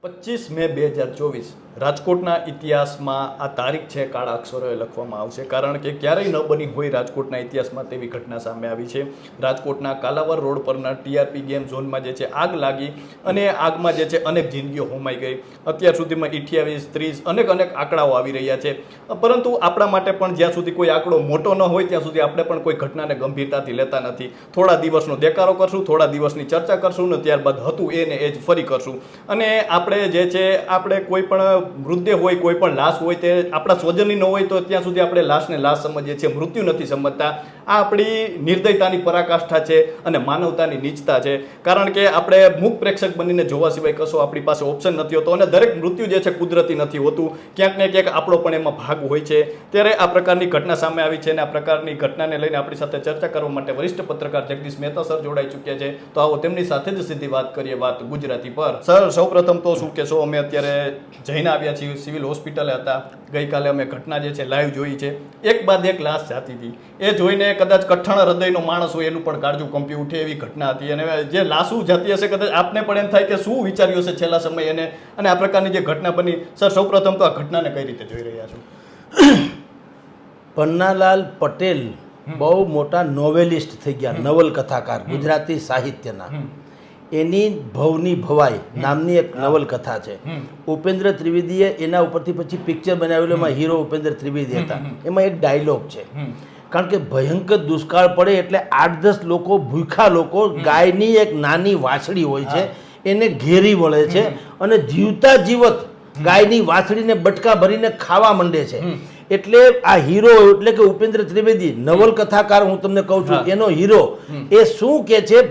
25 મે 2024 રાજકોટના ઇતિહાસમાં આ તારીખ છે કાળા અક્ષરોએ લખવામાં આવશે, કારણ કે ક્યારેય ન બની હોય રાજકોટના ઇતિહાસમાં તેવી ઘટના સામે આવી છે. રાજકોટના કાલાવર રોડ પરના ટીઆરપી ગેમ ઝોનમાં જે છે આગ લાગી અને આગમાં જે છે અનેક જિંદગીઓ હોમાઈ ગઈ. અત્યાર સુધીમાં 28, 30 અનેક આંકડાઓ આવી રહ્યા છે, પરંતુ આપણા માટે પણ જ્યાં સુધી કોઈ આંકડો મોટો ન હોય ત્યાં સુધી આપણે પણ કોઈ ઘટનાને ગંભીરતાથી લેતા નથી. થોડા દિવસનો દેકારો કરશું, થોડા દિવસની ચર્ચા કરશું ને ત્યારબાદ હતું એ ને એ જ ફરી કરશું. અને આપણે જે છે આપણે કોઈ પણ મૃતદેહ હોય, કોઈ પણ લાશ હોય, તે આપણા સ્વજનની ન હોય તો ત્યાં સુધી આપણે લાશને લાશ સમજીએ છીએ, મૃત્યુ નથી સમજતા. આ આપણી નિર્દયતાની પરાકાષ્ઠા છે અને માનવતાની નીચતા છે, કારણ કે આપણે મૂક પ્રેક્ષક બનીને જોવા સિવાય કશો આપણી પાસે ઓપ્શન નથી હોતો. અને દરેક મૃત્યુ જે છે કુદરતી નથી હોતું, ક્યાંક ને ક્યાંક આપણો પણ એમાં ભાગ હોય છે. ત્યારે આ પ્રકારની ઘટના સામે આવી છે અને આ પ્રકારની ઘટનાને લઈને આપણી સાથે ચર્ચા કરવા માટે વરિષ્ઠ પત્રકાર જગદીશ મહેતા સર જોડાઈ ચૂક્યા છે. તો આવો તેમની સાથે જ સીધી વાત કરીએ, વાત ગુજરાતી પર. સર, સૌપ્રથમ તો શું કહેશો? અમે અત્યારે જઈને આવ્યા છીએ, સિવિલ હોસ્પિટલે હતા. ગઈકાલે અમે ઘટના જે છે લાઈવ જોઈ છે. એક બાદ એક લાશ જાતી હતી. એ જોઈને કદાચ કઠણ હૃદયનો માણસ હોય એનું પણ કાળજું કંપી ઉઠે એવી ઘટના હતી. અને જે લાશું જાતી હશે, કદાચ આપને પણ એમ થાય કે શું વિચાર્યું હશે છેલ્લા સમયે એને, અને આ પ્રકારની જે ઘટના બની. સર, સૌપ્રથમ તો આ ઘટનાને કઈ રીતે જોઈ રહ્યા છો? પન્નાલાલ પટેલ બહુ મોટા નોવેલિસ્ટ થઈ ગયા, નવલકથાકાર ગુજરાતી સાહિત્યના. એની ભવની ભવાઈ નામની એક નવલકથા છે. ઉપેન્દ્ર ત્રિવેદીએ એના ઉપરથી પછી પિક્ચર બનાવેલું, એમાં હીરો ઉપેન્દ્ર ત્રિવેદી હતા. એમાં એક ડાયલોગ છે, કારણ કે ભયંકર દુષ્કાળ પડે એટલે 8-10 લોકો, ભૂખા લોકો, ગાયની એક નાની વાછડી હોય છે એને ઘેરી વળે છે અને જીવતા જીવત ગાયની વાછડીને બટકા ભરીને ખાવા માંડે છે. એટલે આ હીરો એટલે કે ઉપેન્દ્ર ત્રિવેદી નવલકથાકાર, હું તમને કહું છું, એનો હીરો એ શું કે છે,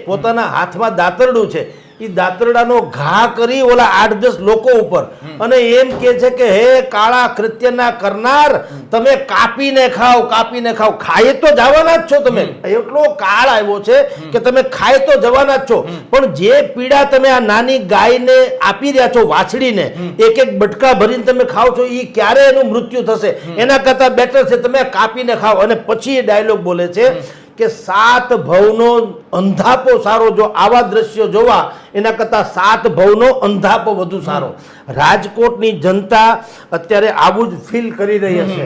પોતાના હાથમાં દાતરડું છે, એ દાતરડાનો ઘા કરી ઓલા 8-10 લોકો ઉપર અને એમ કે છે કે હે કાળા કૃત્યના કરનાર, તમે કાપીને ખાઓ, કાપીને ખાઓ. ખાઈ તો જવાના જ છો તમે, એટલો કાળ આવ્યો છે કે તમે ખાઈ તો જવાના જ છો, પણ જે પીડા તમે આ નાની ગાયને આપી રહ્યા છો, વાછડીને એક એક બટકા ભરીને તમે ખાઓ છો, એ ક્યારે એનું મૃત્યુ થશે? એના કરતા બેટર છે તમે કાપીને ખાઓ. અને પછી એ ડાયલોગ બોલે છે કે 7 ભવનો અંધાપો સારો, જો આવા દ્રશ્યો જોવા એના કરતા 7 ભવનો અંધાપો વધુ સારો. રાજકોટની જનતા અત્યારે આવું જ ફીલ કરી રહી હશે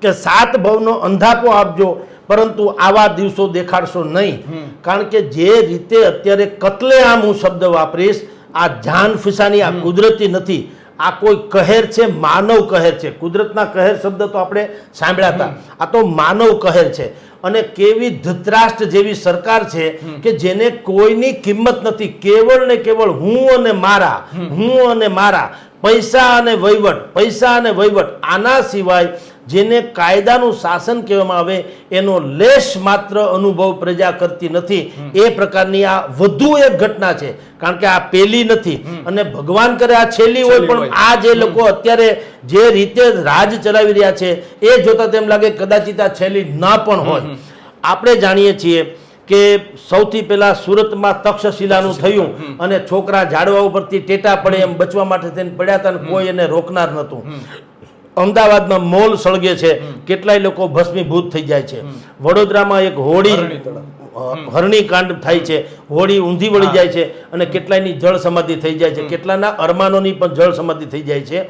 કે 7 ભવનો અંધાપો આપજો, પરંતુ આવા દિવસો દેખાડશો નહીં. કારણ કે જે રીતે અત્યારે કત્લેઆમ, હું શબ્દ વાપરીશ, આ જાન ફિસાની, આ કુદરતી નથી, આ કોઈ કહેર છે, માનવ કહેર છે. કુદરતના કહેર શબ્દ તો આપણે સાંભળ્યા હતા, આ તો માનવ કહેર છે. અને કેવી ધૃતરાષ્ટ્ર જેવી સરકાર છે કે જેને કોઈની કિંમત નથી, કેવળ ને કેવળ હું અને મારા, હું અને મારા, પૈસા અને વહીવટ, પૈસા અને વહીવટ. આના સિવાય જેને કાયદાનું શાસન કહેવામાં આવે એનો લેશ માત્ર અનુભવ પ્રજા કરતી નથી. એ પ્રકારની આ વધુ એક ઘટના છે, કારણ કે આ પહેલી નથી અને ભગવાન કરે આ છેલ્લી હોય. પણ આ જે લોકો અત્યારે જે રીતે રાજ ચલાવી રહ્યા છે એ જોતા તેમ લાગે કદાચિત આ છેલ્લી ના પણ હોય. આપણે જાણીએ છીએ કે સૌથી પહેલા સુરતમાં તક્ષશિલાનું થયું અને છોકરા ઝાડવા ઉપરથી ટેટા પડે એમ બચવા માટે થઈને પડ્યા હતા, કોઈ એને રોકનાર નહોતું. અમદાવાદમાં મોલ સળગે છે, કેટલાય લોકો ભસ્મીભૂત થઈ જાય છે. વડોદરામાં એક હોળી હરણીકાંડ થાય છે, હોળી ઊંધી વળી જાય છે અને કેટલાયની જળ સમાધિ થઈ જાય છે, કેટલાના અરમાનોની પણ જળ સમાધિ થઈ જાય છે.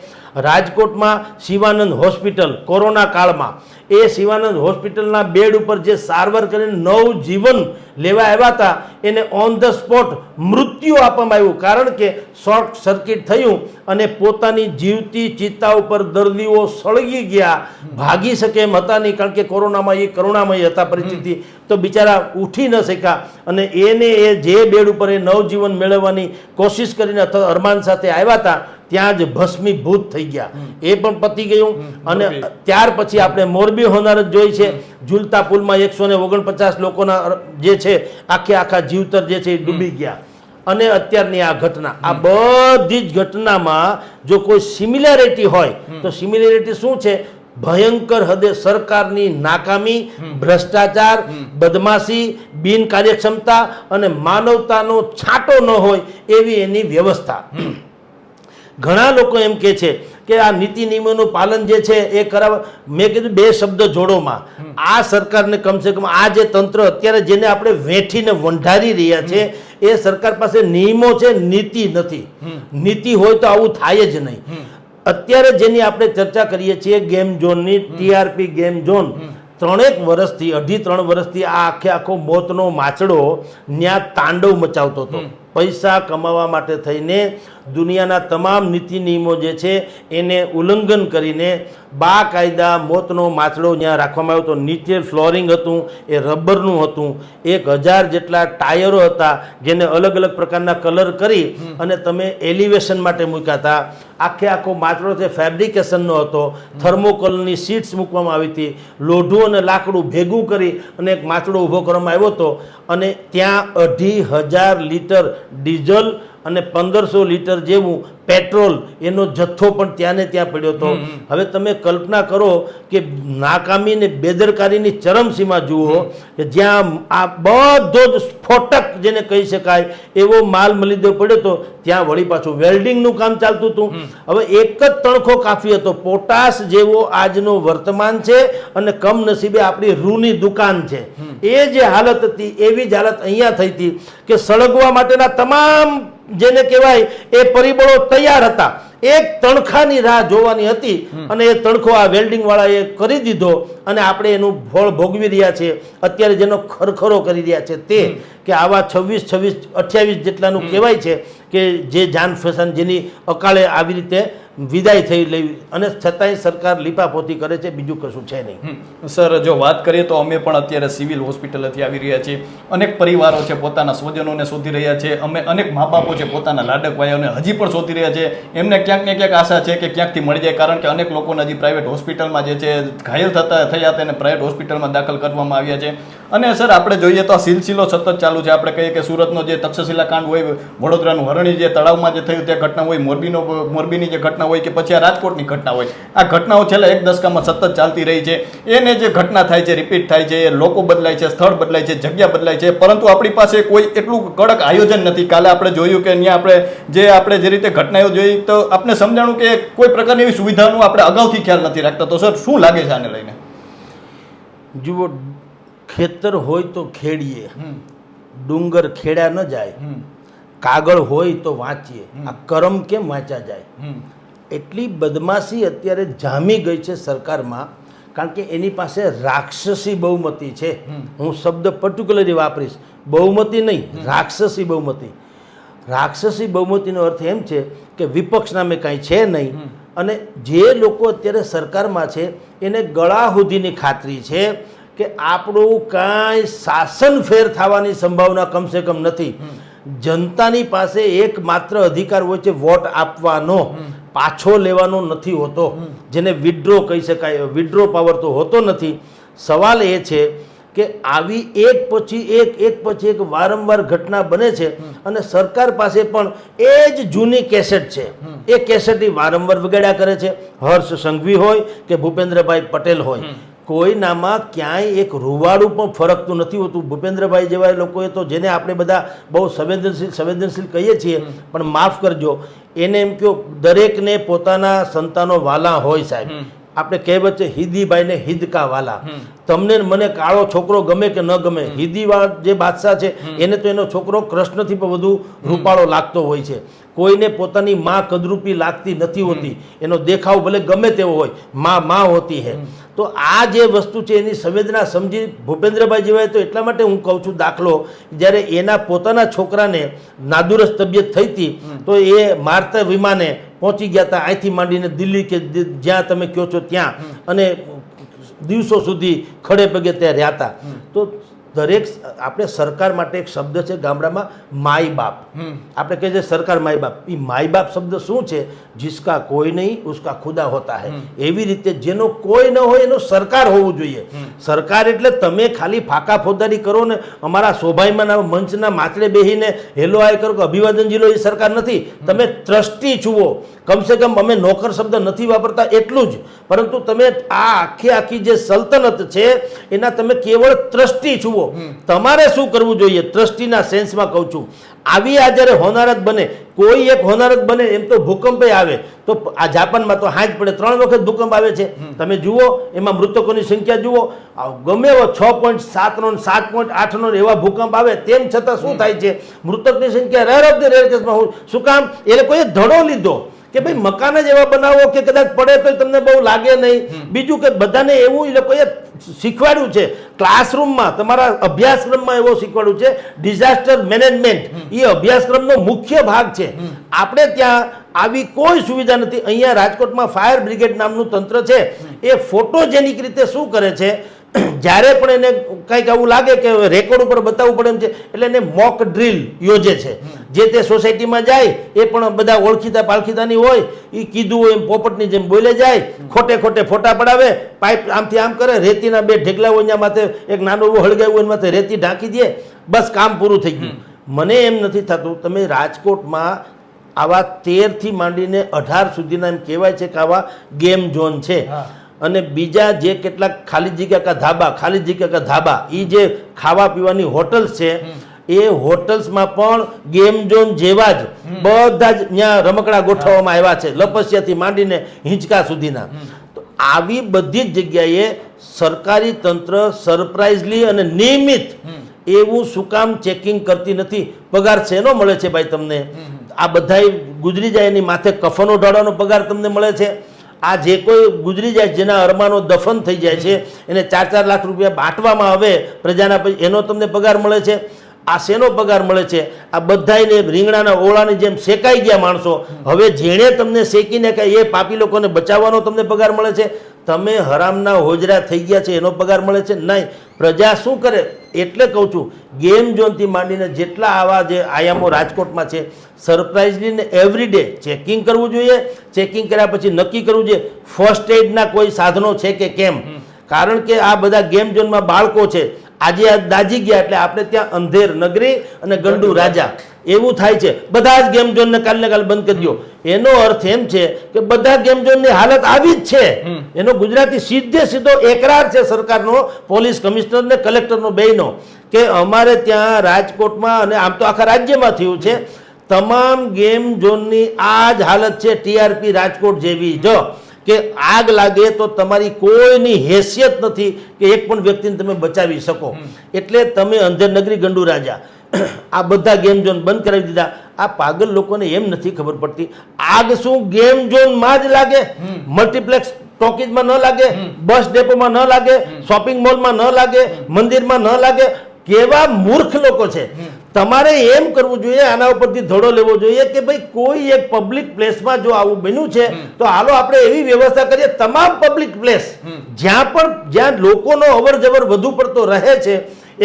રાજકોટમાં શિવાનંદ હોસ્પિટલ કોરોના કાળમાં, એ શિવાનંદ હોસ્પિટલના બેડ ઉપર જે સારવાર કરીને નવ જીવન લેવા આવ્યા હતા એને ઓન ધ સ્પોટ મૃત્યુ આપવામાં આવ્યું, કારણ કે શોર્ટ સર્કિટ થયું અને પોતાની જીવતી ચિત્તા ઉપર દર્દીઓ સળગી ગયા. ભાગી શકે એમ હતા નહીં, કારણ કે કોરોનામાં એ કરુણામય હતા પરિસ્થિતિ, તો બિચારા ઉઠી ન શક્યા અને એને એ જે બેડ ઉપર એ નવજીવન મેળવવાની કોશિશ કરીને અરમાન સાથે આવ્યા હતા ત્યાં જ ભસ્મીભૂત થઈ ગયા. એ પણ પતી ગયું. અને ત્યાર પછી આપણે મોરબી હોનારત જોઈ છે, ઝૂલતા પુલમાં 149 લોકોના જે છે આખા જીવતર જે છે એ ડૂબી ગયા. અને અત્યારની આ ઘટના, આ બધી જ ઘટનામાં જો કોઈ સિમિલારિટી હોય તો સિમિલારિટી શું છે? ભયંકર હદે સરકારની નાકામી, ભ્રષ્ટાચાર, બદમાશી, બિનકાર્યક્ષમતા અને માનવતાનો છાંટો ન હોય એવી એની વ્યવસ્થા. ઘણા લોકો એમ કે છે કે આ નીતિ નિયમોનું પાલન જે છે એ કરાવ. મેં કીધું 2 શબ્દ જોડોમાં, આ સરકારને કમસે કમ આ જે તંત્ર અત્યારે જેને આપણે વેઠીને વંઢારી રહ્યા છે એ સરકાર પાસે નિયમો છે, નીતિ નથી. નીતિ હોય તો આવું થાય જ નહીં. અત્યારે જેની આપણે ચર્ચા કરીએ છીએ ગેમ ઝોનની, TRP ગેમ ઝોન, 3 વર્ષથી આ આખો મોતનો માછડો ન્યા તાંડવ મચાવતો હતો. પૈસા કમાવા માટે થઈને દુનિયાના તમામ નીતિ નિયમો જે છે એને ઉલ્લંઘન કરીને બાકાયદા મોતનો માછડો ત્યાં રાખવામાં આવ્યો હતો. નીચે ફ્લોરિંગ હતું એ રબરનું હતું. 1000 જેટલા ટાયરો હતા જેને અલગ અલગ પ્રકારના કલર કરી અને તમે એલિવેશન માટે મૂક્યા હતા. આખો માછડો છે ફેબ્રિકેશનનો હતો. થર્મોકોલની શીટ્સ મૂકવામાં આવી હતી. લોઢું અને લાકડું ભેગું કરી અને એક માછડો ઊભો કરવામાં આવ્યો હતો. અને ત્યાં 2500 લીટર ડીઝલ અને 1500 લીટર જેવું પેટ્રોલ એનો જથ્થો પણ ત્યાં ને ત્યાં પડ્યો હતો. હવે તમે કલ્પના કરો કે નાકામી ને બેદરકારીની ચરમસીમા જુઓ કે જ્યાં આ બધો જ સ્ફોટક જેને કહી શકાય એવો માલ મળી દેવો પડ્યો હતો, ત્યાં વળી પાછું વેલ્ડિંગનું કામ ચાલતું હતું. હવે એક જ તણખો કાફી હતો. પોટાશ જેવો આજનો વર્તમાન છે અને કમનસીબે આપણી રૂની દુકાન છે. એ જે હાલત હતી એવી જ હાલત અહીંયા થઈ હતી કે સળગવા માટેના તમામ જેને કહેવાય એ પરિબળો તૈયાર હતા. એક તણખાની રાહ જોવાની હતી અને એ તણખો આ વેલ્ડિંગ વાળાએ કરી દીધો અને આપણે એનું ફળ ભોગવી રહ્યા છીએ. અત્યારે જેનો ખરખરો કરી રહ્યા છે તે કે આવા 28 જેટલાનું કહેવાય છે કે જે જાન ફેશન જેની અકાળે આવી રીતે વિદાય થઈ લેવી અને છતાંય સરકાર લીપાપોતી કરે છે, બીજું કશું છે નહીં. સર, જો વાત કરીએ તો અમે પણ અત્યારે સિવિલ હોસ્પિટલથી આવી રહ્યા છીએ. અનેક પરિવારો છે પોતાના સ્વજનોને શોધી રહ્યા છે. અમે અનેક મા બાપો છે પોતાના લાડક ભાઈઓને હજી પણ શોધી રહ્યા છે. એમને ક્યાંક ને ક્યાંક આશા છે કે ક્યાંકથી મળી જાય, કારણ કે અનેક લોકોને હજી પ્રાઇવેટ હોસ્પિટલમાં જે છે ઘાયલ થયા તેને પ્રાઇવેટ હોસ્પિટલમાં દાખલ કરવામાં આવ્યા છે. અને સર, આપણે જોઈએ તો આ સિલસિલો સતત ચાલુ છે. આપણે કહીએ કે સુરતનો જે તક્ષશિલા કાંડ હોય, વડોદરાનું હરણી જે તળાવમાં જે થયું તે ઘટના હોય, મોરબીની જે ઘટના હોય કે પછી આ રાજકોટની ઘટના હોય, આ ઘટનાઓ છેલ્લા 1 દશકામાં સતત ચાલતી રહી છે. એને જે ઘટના થાય છે, રિપીટ થાય છે, લોકો બદલાય છે, સ્થળ બદલાય છે, જગ્યા બદલાય છે, પરંતુ આપણી પાસે કોઈ એટલું કડક આયોજન નથી. કાલે આપણે જોયું કે અહીંયા આપણે જે રીતે ઘટનાઓ જોઈ તો આપણે સમજાણું કે કોઈ પ્રકારની એવી સુવિધાનો આપણે અગાઉથી ખ્યાલ નથી રાખતા. તો સર, શું લાગે છે આને લઈને? જુઓ, ખેતર હોય તો ખેડીએ, ડુંગર ખેડ્યા ન જાય. કાગળ હોય તો વાંચીએ, આ કરમ કેમ વાંચ્યા જાય? એટલી બદમાશી અત્યારે જામી ગઈ છે સરકારમાં, કારણ કે એની પાસે રાક્ષસી બહુમતી છે. હું શબ્દ પર્ટિક્યુલરલી વાપરીશ, બહુમતી નહીં, રાક્ષસી બહુમતી. રાક્ષસી બહુમતીનો અર્થ એમ છે કે વિપક્ષ નામે કાંઈ છે નહીં અને જે લોકો અત્યારે સરકારમાં છે એને ગળા સુધીની ખાતરી છે કે આપણું કાંઈ શાસન ફેર થવાની સંભાવના કમસે કમ નથી. જનતાની પાસે એકમાત્ર અધિકાર હોય છે વોટ આપવાનો, પાછો લેવાનો નથી હોતો, જેને વિડ્રો કહી શકાય. વિડ્રો પાવર તો હોતો નથી. સવાલ એ છે કે આવી એક પછી એક વારંવાર ઘટના બને છે અને સરકાર પાસે પણ એ જ જૂની કેસેટ છે. એ કેસેટ વારંવાર વગાડ્યા કરે છે. હર્ષ સંઘવી હોય કે ભૂપેન્દ્રભાઈ પટેલ હોય, કોઈનામાં ક્યાંય એક રૂવાડું પણ ફરકતું નથી હોતું. ભૂપેન્દ્રભાઈ જેવા લોકોએ તો, જેને આપણે બધા બહુ સંવેદનશીલ કહીએ છીએ, પણ માફ કરજો, એને એમ કહો દરેકને પોતાના સંતાનો વાલા હોય સાહેબ. આપણે કહેવત છે હિદીભાઈને હિદકા વાલા. તમને મને કાળો છોકરો ગમે કે ન ગમે, હિદીવાળા જે બાદશાહ છે એને તો એનો છોકરો કૃષ્ણથી પણ વધુ રૂપાળો લાગતો હોય છે. કોઈને પોતાની માં કદરૂપી લાગતી નથી હોતી. એનો દેખાવ ભલે ગમે તેવો હોય, માં હોતી હે. તો આ જે વસ્તુ છે એની સંવેદના સમજી ભૂપેન્દ્રભાઈ જેવાય. તો એટલા માટે હું કહું છું, દાખલો જ્યારે એના પોતાના છોકરાને નાદુરસ્ત તબિયત થઈ હતી તો એ મારતા વિમાને પહોંચી ગયા હતા, અહીંથી માંડીને દિલ્હી કે જ્યાં તમે કહો છો ત્યાં, અને દિવસો સુધી ખડે પગે ત્યાં રહ્યા હતા. તો દરેક આપણે સરકાર માટે એક શબ્દ છે ગામડામાં માય બાપ. આપણે કહીએ છીએ સરકાર માય બાપ. એ માય બાપ શબ્દ શું છે? જિસકા કોઈ નહીં ઉસકા ખુદા હોતા હૈ. એવી રીતે જેનો કોઈ ન હોય એનો સરકાર હોવું જોઈએ. સરકાર એટલે તમે ખાલી ફાકા ફોજદારી કરો ને અમારા શોભાઈમાના મંચના માથડે બેસીને હેલો આય કરો કે અભિવાદન જીલો, એ સરકાર નથી. તમે ટ્રસ્ટી છુઓ. કમસે કમ અમે નોકર શબ્દ નથી વાપરતા એટલું જ, પરંતુ તમે આ આખી જે સલ્તનત છે એના તમે કેવળ ટ્રસ્ટી છુઓ. તમારે શું કરવું જોઈએ ટ્રસ્ટીના સેન્સમાં કહું છું. આવી આ જ્યારે હોનારત બને, કોઈ એક હોનારત બને, એમ તો ભૂકંપે આવે તો આ જાપાનમાં તો હાજ પડે, 3 વખત ભૂકંપ આવે છે. તમે જુઓ એમાં મૃતકોની સંખ્યા જુઓ, ગમે એવો 6.7નો 7.8નો એવા ભૂકંપ આવે તેમ છતાં શું થાય છે, મૃતકની સંખ્યા રેર ઓફ ધ રેર કેસમાં. શું કામ? એ લોકોએ ધડો લીધો કે ભાઈ મકાન જ એવા બનાવો કે કદાચ પડે તો તમને બહુ લાગે નહીં. બીજું કે બધાને એવું એ લોકોએ શીખવાડ્યું છે ક્લાસરૂમમાં, તમારા અભ્યાસક્રમમાં એવો શીખવાડ્યું છે ડિઝાસ્ટર મેનેજમેન્ટ. એ અભ્યાસક્રમનો મુખ્ય ભાગ છે. આપણે ત્યાં આવી કોઈ સુવિધા નથી. અહીંયા રાજકોટમાં ફાયર બ્રિગેડ નામનું તંત્ર છે. એ ફોટોજેનિક રીતે શું કરે છે, જ્યારે પણ એને કંઈક આવું લાગે કે રેકોર્ડ ઉપર બતાવવું પડે એમ છે એટલે એને મોક ડ્રીલ યોજે છે. જે તે સોસાયટીમાં જાય, એ પણ બધા ઓળખીતા પાળખીતાની હોય, એ કીધું હોય એમ પોપટની જેમ બોલે જાય, ખોટે ફોટા પડાવે, પાઇપ આમથી આમ કરે, રેતીના 2 ઢેકલા હોય એના માથે એક નાનું એવું હળગાવ્યું હોય એના માથે રેતી ઢાંકી દે, બસ કામ પૂરું થઈ ગયું. મને એમ નથી થતું, તમે રાજકોટમાં આવા 13 થી માંડીને 18 સુધીના એમ કહેવાય છે કે આવા ગેમ ઝોન છે. અને બીજા જે કેટલાક ખાલી જગ્યા કા ધાબા, એ જે ખાવા પીવાની હોટલ્સ છે, એ હોટલ્સમાં પણ ગેમ ઝોન જેવા જ બધા જ ત્યાં રમકડા ગોઠવવામાં આવ્યા છે, લપસિયાથી માંડીને હિંચકા સુધીના. તો આવી બધી જ જગ્યાએ સરકારી તંત્ર સરપ્રાઇઝલી અને નિયમિત એવું શું કામ ચેકિંગ કરતી નથી? પગાર શેનો મળે છે ભાઈ તમને? આ બધાય ગુજરી જાય એની માથે કફનો ઢાળવાનો પગાર તમને મળે છે. આ જે કોઈ ગુજરી જાય, જેના અરમાનો દફન થઈ જાય છે, એને 4-4 લાખ રૂપિયા બાંટવામાં આવે પ્રજાના, એનો તમને પગાર મળે છે. આ શેનો પગાર મળે છે? આ બધાને રીંગણાના ઓળાની જેમ શેકાઈ ગયા માણસો, હવે જેણે તમને શેકીને કાંઈ એ પાપી લોકોને બચાવવાનો તમને પગાર મળે છે? તમે હરામના હોજરા થઈ ગયા છે એનો પગાર મળે છે? નહીં. પ્રજા શું કરે? એટલે કહું છું, ગેમ ઝોનથી માંડીને જેટલા આવા જે આયામો રાજકોટમાં છે, સરપ્રાઇઝલી ને એવરીડે ચેકિંગ કરવું જોઈએ. ચેકિંગ કર્યા પછી નક્કી કરવું જોઈએ ફર્સ્ટ એડના કોઈ સાધનો છે કે કેમ. કારણ કે આ બધા ગેમ ઝોનમાં બાળકો છે, આજે આ દાજી ગયા એટલે આપણે ત્યાં અંધેર નગરી અને ગંડુ રાજા એવું થાય છે. બધા જ ગેમ ઝોનને કાલને કાલ બંધ કરી દો. એનો અર્થ એમ છે કે બધા ગેમ ઝોનની હાલત આવી જ છે. એનો ગુજરાતી સીધો એકરાર છે સરકારનો, પોલીસ કમિશનર ને કલેક્ટરનો બેયનો, કે અમારે ત્યાં રાજકોટમાં અને આમ તો આખા રાજ્યમાં થયું છે, તમામ ગેમ ઝોનની આ જ હાલત છે. ટીઆરપી રાજકોટ જેવી જ, કે આગ લાગે તો તમારી કોઈની હેસિયત નથી કે એક પણ વ્યક્તિને તમે બચાવી શકો. એટલે તમે અંધેર નગરી ગંડુ રાજા, આ બધા ગેમ ઝોન બંધ કરાવી દીધા. આ પાગલ લોકોને એમ નથી ખબર પડતી, આગ શું ગેમ ઝોનમાં જ લાગે? મલ્ટીપ્લેક્સ ટોકીઝમાં ન લાગે, બસ ડેપોમાં ન લાગે, શોપિંગ મોલમાં ન લાગે, મંદિરમાં ન લાગે? કેવા મૂર્ખ લોકો છે! તમારે એમ કરવું જોઈએ, આના ઉપરથી ધડો લેવો જોઈએ કે ભાઈ કોઈ એક પબ્લિક પ્લેસમાં જો આવું બન્યું છે તો હાલો આપણે એવી વ્યવસ્થા કરીએ, તમામ પબ્લિક પ્લેસ જ્યાં લોકોનો અવર જવર વધુ પડતો રહે છે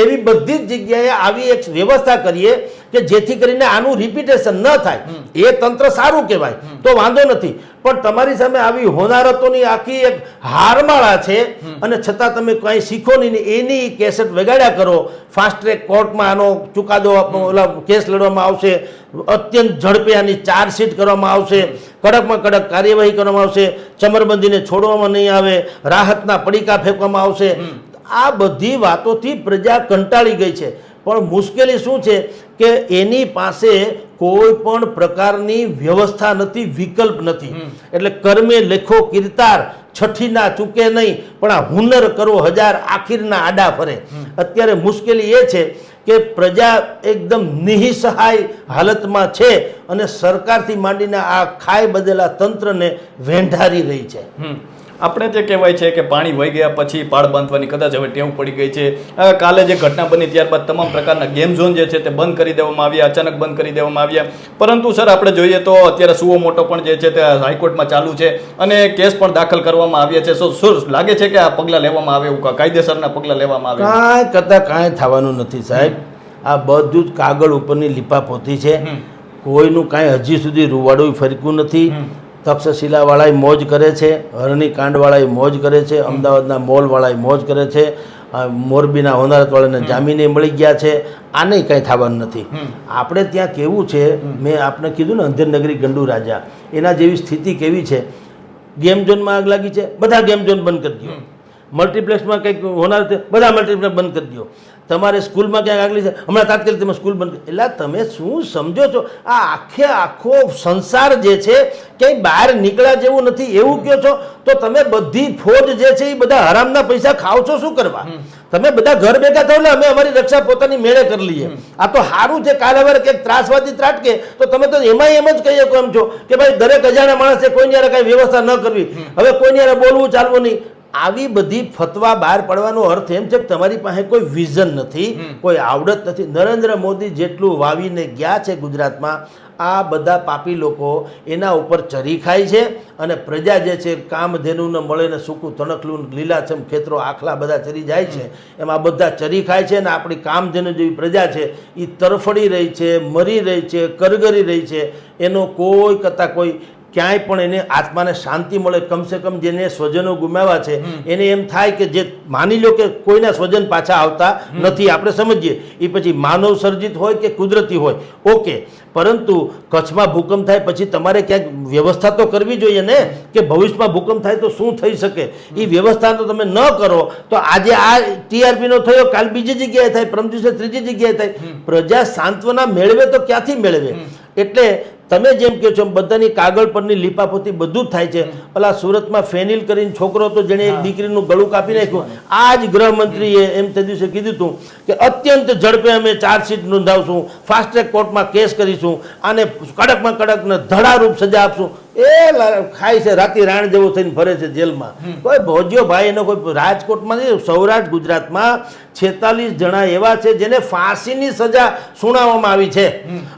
એવી બધી જ જગ્યાએ આવી એક વ્યવસ્થા કરીએ કે જેથી કરીને આનું રિપીટેશન ન થાય. એ તંત્ર સારું કહેવાય તો વાંધો નથી, પણ તમારી સામે આવી હોનારતોની આખી એક હારમાળા છે અને છતાં તમે કંઈ શીખો નહીં. એની કેસેટ વગાડ્યા કરો. ફાસ્ટ ટ્રેક કોર્ટમાં આનો ચુકાદો ઓલા કેસ લડવામાં આવશે, અત્યંત ઝડપે આની ચાર્જશીટ કરવામાં આવશે, કડકમાં કડક કાર્યવાહી કરવામાં આવશે, ચમરબંધીને છોડવામાં નહીં આવે, રાહતના પડીકા ફેંકવામાં આવશે. આ બધી વાતોથી પ્રજા કંટાળી ગઈ છે. પણ મુશ્કેલી શું છે કે એની પાસે કોઈ પણ પ્રકારની વ્યવસ્થા નથી, વિકલ્પ નથી. એટલે કર્મે લેખો કીર્તાર, છઠ્ઠીના ચૂકે નહીં, પણ આ હુનર કરો હજાર, આખીરના આડા ફરે. અત્યારે મુશ્કેલી એ છે કે પ્રજા એકદમ નિઃસહાય હાલતમાં છે અને સરકારથી માંડીને આ ખાઈ બદલેલા તંત્રને વેંઢારી રહી છે. આપણે જે કહેવાય છે કે પાણી વહી ગયા પછી પાળ બાંધવાની કદાચ હવે ટેવ પડી ગઈ છે. કાલે જે ઘટના બની ત્યારબાદ તમામ પ્રકારના ગેમ ઝોન જે છે તે બંધ કરી દેવામાં આવ્યા, અચાનક બંધ કરી દેવામાં આવ્યા. પરંતુ સર આપણે જોઈએ તો અત્યારે સુઓ મોટો પણ જે છે તે હાઈકોર્ટમાં ચાલુ છે અને કેસ પણ દાખલ કરવામાં આવ્યા છે. શું લાગે છે કે આ પગલાં લેવામાં આવે, એવું કાયદેસરના પગલાં લેવામાં આવે? કાંઈ કરતાં કાંઈ થવાનું નથી સાહેબ. આ બધું જ કાગળ ઉપરની લીપાપોથી છે. કોઈનું કાંઈ હજી સુધી રૂવાડું ફરકું નથી. તક્ષશિલાવાળાએ મોજ કરે છે, હરણી કાંડવાળાએ મોજ કરે છે, અમદાવાદના મોલવાળાએ મોજ કરે છે, મોરબીના હોનારતવાળાને જામીને મળી ગયા છે. આને કંઈ થવાનું નથી. આપણે ત્યાં કેવું છે, મેં આપને કીધું ને અંધેરનગરી ગંડુ રાજા, એના જેવી સ્થિતિ કેવી છે. ગેમ ઝોનમાં આગ લાગી છે, બધા ગેમ ઝોન બંધ કરી દો. મલ્ટીપ્લેક્સમાં કંઈક હોનાર બધા મલ્ટીપ્લેક્સ બંધ કરી દો. તમારે સ્કૂલમાં ક્યાંક આગળ છે, હમણાં તાત્કાલિક તમે સ્કૂલ બંધ. એટલે તમે શું સમજો છો? આ આખો સંસાર જે છે ક્યાંય બહાર નીકળ્યા જેવું નથી એવું કહો છો તો તમે બધી ફોજ જે છે એ બધા હરામના પૈસા ખાવ છો શું કરવા? તમે બધા ઘર ભેગા થાવ એટલે અમે અમારી રક્ષા પોતાની મેળે કરી લઈએ. આ તો સારું છે. કાલે વાર કંઈક ત્રાસવાદી ત્રાટકે તો તમે તો એમાંય એમ જ કહીએ એમ છો કે ભાઈ દરેક અજાણ્યા માણસે કોઈની યારે કાંઈ વ્યવસ્થા ન કરવી, હવે કોઈની યારે બોલવું ચાલવું નહીં. આવી બધી ફતવા બહાર પડવાનો અર્થ એમ છે કે તમારી પાસે કોઈ વિઝન નથી, કોઈ આવડત નથી. નરેન્દ્ર મોદી જેટલું વાવીને ગયા છે ગુજરાતમાં, આ બધા પાપી લોકો એના ઉપર ચરી ખાય છે અને પ્રજા જે છે કામધેનુને મળે ને સૂકું તણખલું લીલાછમ ખેતરો આખલા બધા ચરી જાય છે એમાં બધા ચરી ખાય છે. અને આપણી કામધેનુ જેવી પ્રજા છે એ તરફડી રહી છે, મરી રહી છે, કરગરી રહી છે. એનો કોઈ કરતાં કોઈ ક્યાંય પણ એને આત્માને શાંતિ મળે. કમસે કમ જેને સ્વજનો ગુમાવ્યા છે એને એમ થાય કે જે માની લો કે કોઈના સ્વજન પાછા આવતા નથી, આપણે સમજીએ એ પછી માનવ સર્જિત હોય કે કુદરતી હોય ઓકે, પરંતુ કચ્છમાં ભૂકંપ થાય પછી તમારે ક્યાંક વ્યવસ્થા તો કરવી જોઈએ ને કે ભવિષ્યમાં ભૂકંપ થાય તો શું થઈ શકે. એ વ્યવસ્થા તો તમે ન કરો તો આજે આ ટીઆરપીનો થયો, કાલ બીજી જગ્યાએ થાય, પરમ દિવસે ત્રીજી જગ્યાએ થાય. પ્રજા સાંત્વના મેળવે તો ક્યાંથી મેળવે? એટલે તમે જેમ કહો છો બધાની કાગળ પરની લીપાપોતી બધું જ થાય છે. પેલા સુરતમાં ફેનિલ કરીને છોકરો તો જેણે એક દીકરીનું ગળું કાપી નાખ્યું. આ જ ગૃહમંત્રીએ એમ તે દિવસે કીધું હતું કે અત્યંત ઝડપે અમે ચાર્જશીટ નોંધાવશું, ફાસ્ટ ટ્રેક કોર્ટમાં કેસ કરીશું, આને કડકમાં કડક ને ધડારૂપ સજા આપશું. એ ખાય છે રાતી રાણ જેવો થઈને ફરે છે જેલમાં. કોઈ ભોજ્યો ભાઈ એનો કોઈ રાજકોટમાં નહીં, સૌરાષ્ટ્ર ગુજરાતમાં 46 જણા એવા છે જેને ફાંસીની સજા સુનાવવામાં આવી છે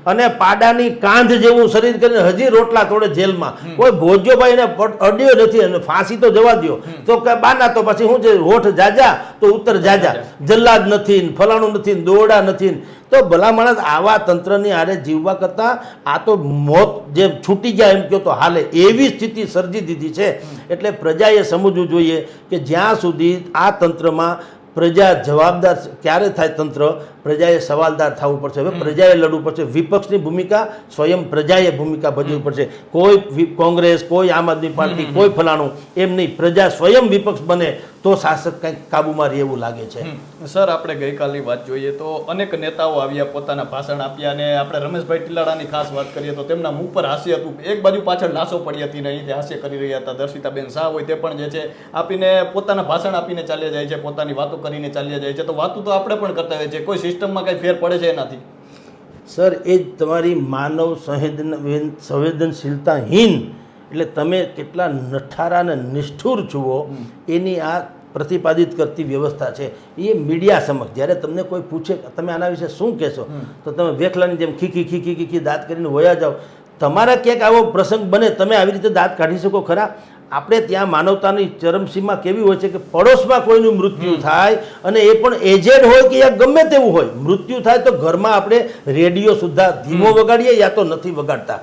અને પાડાની કાંધ જેવું શરીર કરીને હજી રોટલા તોડે જેલમાં. કોઈ ભોજ્યો ભાઈ એને અડ્યો નથી અને ફાંસી તો જવા દો તો કે બાના તો પછી શું છે, હોઠ જાજા તો ઉત્તર જાજા, જલ્લાદ નથી ફલાણું નથી દોરડા નથી. તો ભલા માણસ આવા તંત્રની આરે જીવવા કરતાં આ તો મોત જે છૂટી ગયા એમ કહો તો હાલે એવી સ્થિતિ સર્જી દીધી છે. એટલે પ્રજાએ સમજવું જોઈએ કે જ્યાં સુધી આ તંત્રમાં પ્રજા જવાબદાર ક્યારે થાય, તંત્ર પ્રજાએ સવાલદાર થવું પડશે. હવે પ્રજાએ લડવું પડશે. વિપક્ષની ભૂમિકા સ્વયં પ્રજાએ ભૂમિકા ભજવવી પડશે. કોઈ કોંગ્રેસ, કોઈ આમ આદમી પાર્ટી, કોઈ ફલાણું એમ નહીં, પ્રજા સ્વયં વિપક્ષ બને તો શાસક કંઈક કાબુમાં રહે એવું લાગે છે. સર, આપણે ગઈકાલની વાત જોઈએ તો અનેક નેતાઓ આવ્યા, પોતાના ભાષણ આપ્યા, અને આપણે રમેશભાઈ ટીલાડાની ખાસ વાત કરીએ તો તેમના મુખ પર હાસ્ય હતું. એક બાજુ પાછળ લાશો પડી હતી નહીં, તે હાસ્ય કરી રહ્યા હતા. દર્શિતાબેન શાહ હોય તે પણ જે છે આપીને પોતાના ભાષણ આપીને ચાલ્યા જાય છે, પોતાની વાતો કરીને ચાલ્યા જાય છે. તો વાતો તો આપણે પણ કરતા હોય છે, કોઈ સિસ્ટમમાં કંઈ ફેર પડે છે એનાથી? સર, એ જ તમારી માનવ સંવેદનશીલતાહીન, એટલે તમે કેટલા નઠારા અને નિષ્ઠુર જુઓ એની આ પ્રતિપાદિત કરતી વ્યવસ્થા છે. એ મીડિયા સમક્ષ જ્યારે તમને કોઈ પૂછે તમે આના વિશે શું કહેશો તો તમે વેખલાની જેમ ખીખી ખીખી ખીખી દાંત કરીને વયા જાઓ. તમારા ક્યાંક આવો પ્રસંગ બને તમે આવી રીતે દાંત કાઢી શકો ખરા? આપણે ત્યાં માનવતાની ચરમસીમા કેવી હોય છે કે પડોશમાં કોઈનું મૃત્યુ થાય અને એ પણ એજેડ હોય કે યા ગમે તેવું હોય, મૃત્યુ થાય તો ઘરમાં આપણે રેડિયો સુદ્ધા ધીમો વગાડીએ યા તો નથી વગાડતા.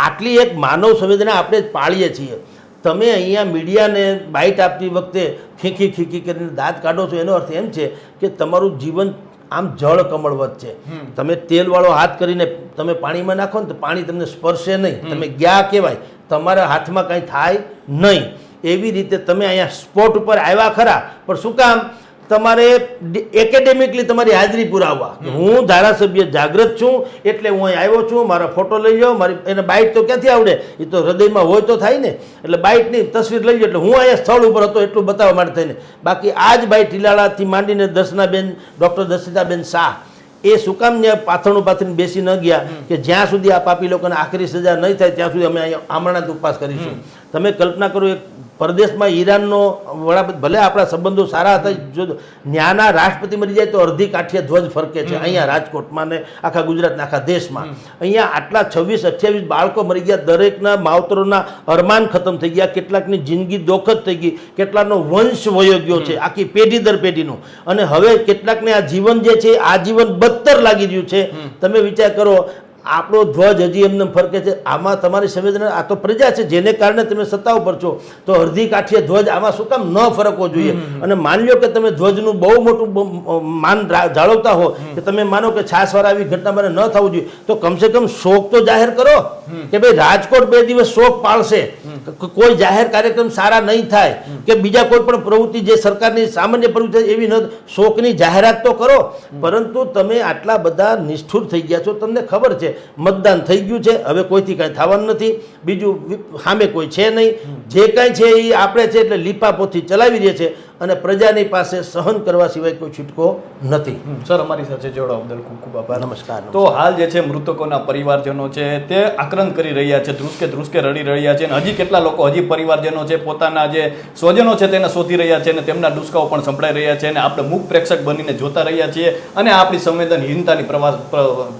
આટલી એક માનવ સંવેદના આપણે પાળીએ છીએ. તમે અહીંયા મીડિયાને બાઇટ આપતી વખતે ખીખી ખીખી કરીને દાંત કાઢો છો એનો અર્થ એમ છે કે તમારું જીવન આમ જળ કમળવત છે. તમે તેલવાળો હાથ કરીને તમે પાણીમાં નાખો ને તો પાણી તમને સ્પર્શે નહીં, તમે ગયા કહેવાય, તમારા હાથમાં કંઈ થાય નહીં. એવી રીતે તમે અહીંયા સ્પોટ ઉપર આવ્યા ખરા, પણ શું કામ? તમારે એકેડેમિકલી તમારી હાજરી પુરાવવા હું ધારાસભ્ય જાગૃત છું એટલે હું અહીં આવ્યો છું, મારો ફોટો લઈ લો. મારી એને બાઇટ તો ક્યાંથી આવડે? એ તો હૃદયમાં હોય તો થાય ને. એટલે બાઇટની તસવીર લઈ લો એટલે હું અહીંયા સ્થળ ઉપર હતો એટલું બતાવવા માટે થઈને. બાકી આ જ બાઇટ ટીલાળાથી માંડીને દર્શનાબેન, ડૉક્ટર દર્શિતાબેન શાહ એ શું કામ ત્યાં પાથરણું પાથરીને બેસી ન ગયા કે જ્યાં સુધી આ પાપી લોકોને આખરી સજા નહીં થાય ત્યાં સુધી અમે અહીંયા આમરણાંત ઉપવાસ કરીશું. તમે કલ્પના કરો, એક પરદેશમાં ઈરાનનો વડાપ્રધાન, ભલે આપણા સંબંધો સારા હતા, જો ન્યાના રાષ્ટ્રપતિ મરી જાય તો અડધી કાઠીએ ધ્વજ ફરકે છે અહીંયા રાજકોટમાં ને આખા ગુજરાતના આખા દેશમાં. અહીંયા આટલા 26-28 બાળકો મરી ગયા, દરેકના માવતરોના અરમાન ખતમ થઈ ગયા, કેટલાકની જિંદગી દોખદ થઈ ગઈ, કેટલાકનો વંશ વયો ગયો છે આખી પેઢી દર પેઢીનું, અને હવે કેટલાકને આ જીવન જે છે આજીવન બદતર લાગી રહ્યું છે. તમે વિચાર કરો, આપણો ધ્વજ હજી એમને ફરકે છે. આમાં તમારી સંવેદના, આ તો પ્રજા છે જેને કારણે તમે સત્તા ઉપર છો, તો અડધી કાઠીએ ધ્વજ આમાં શું કામ ન ફરકવો જોઈએ? અને માની લો કે તમે ધ્વજનું બહુ મોટું માન જાળવતા હો, કે તમે માનો કે છાસવાળા આવી ઘટના મને ન થવું જોઈએ, તો કમસે કમ શોક તો જાહેર કરો કે ભાઈ રાજકોટ 2 દિવસ શોક પાળશે, કોઈ જાહેર કાર્યક્રમ સારા નહીં થાય, કે બીજા કોઈ પણ પ્રવૃત્તિ જે સરકારની સામાન્ય પ્રવૃત્તિ એવી ન, શોકની જાહેરાત તો કરો. પરંતુ તમે આટલા બધા નિષ્ઠુર થઈ ગયા છો. તમને ખબર છે મતદાન થઈ ગયું છે, હવે કોઈથી કાંઈ થવાનું નથી, બીજું સામે કોઈ છે નહીં, જે કાંઈ છે એ આપણે છે એટલે લીપાપોથી ચલાવી રહ્યા છે, અને પ્રજાની પાસે સહન કરવા સિવાય કોઈ છૂટકો નથી. સર, અમારી સાથે જોડાવા બદલ ખૂબ ખૂબ આભાર. નમસ્કાર. તો હાલ જે છે મૃતકોના પરિવારજનો છે તે આક્રંદ કરી રહ્યા છે, ધ્રુસકે ધ્રુસકે રડી રહ્યા છે, અને હજી કેટલા લોકો, હજી પરિવારજનો છે પોતાના જે સ્વજનો છે તેને શોધી રહ્યા છે, અને તેમના ડુસકાઓ પણ સંભળાઈ રહ્યા છે, અને આપણે મૂક પ્રેક્ષક બનીને જોતા રહ્યા છીએ, અને આપણી સંવેદનહીનતાની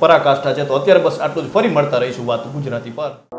પરાકાષ્ઠા છે. તો અત્યારે બસ આટલું જ. ફરી મળતા રહીશું વાત ગુજરાતી પર.